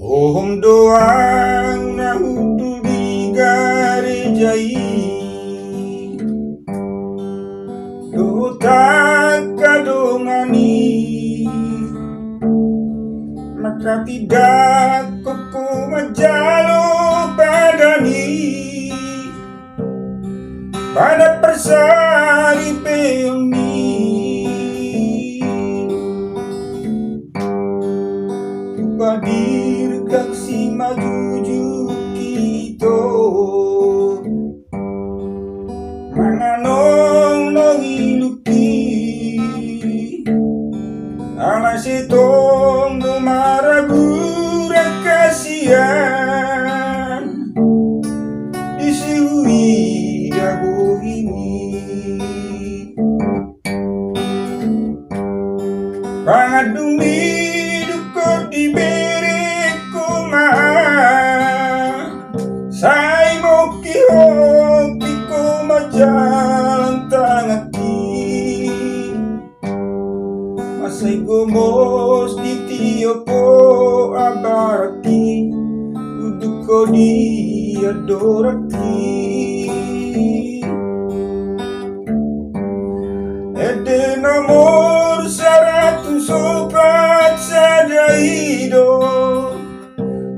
Ohom doang nahudu di garejai dotak kadongani, maka tidak kuku majalo badani pada persari peoni badir gaksi majuju kito manganong nong iluki ana setong numaragura kasihan disiwi dago ini pangadumi diberi kumaha sai moki hoki kuma jalan tangaki masai gomos di tiopo abaraki uduko di adoraki ede nomor 104 sadaido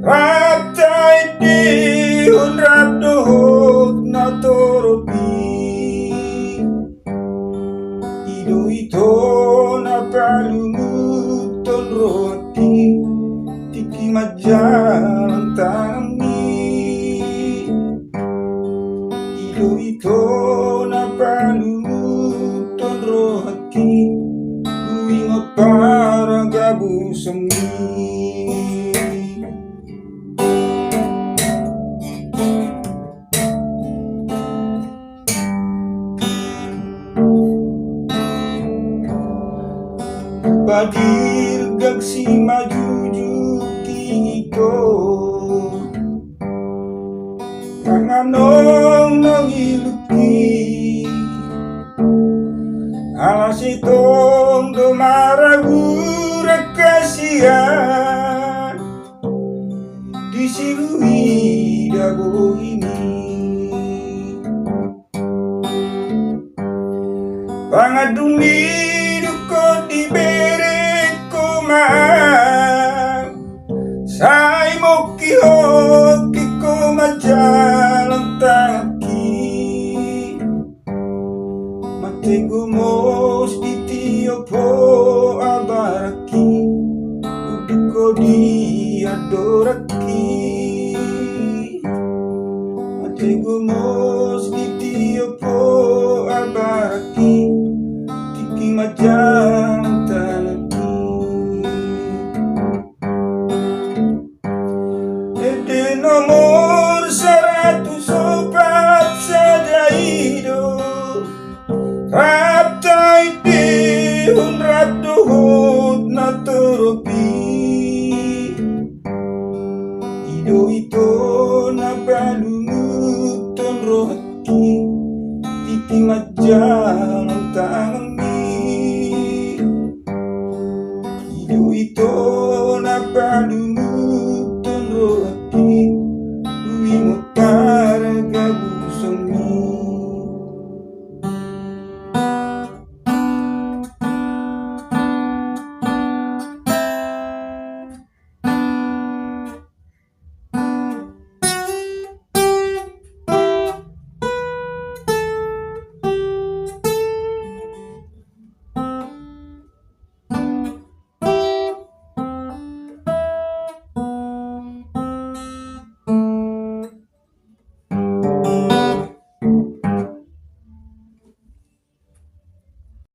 ratai di hundradohot na toropi ido ito na palumuton roti tiki majalang tangi ido ito na palumuton roti ingot para gabu semi badir gaksi majuju kito manganong nong iluki alas itong dumaragura kasihan disilui dago ini pangadumi duko diberi kumaha sai moki hoki kuma jalan taki mate gumos di tiopo abaraki uduko di adoraki mate gumos di tiopo abaraki tiki majang tanaki ede nomor 104 sadaido ratai di hundradohot na toropi ido ito na balu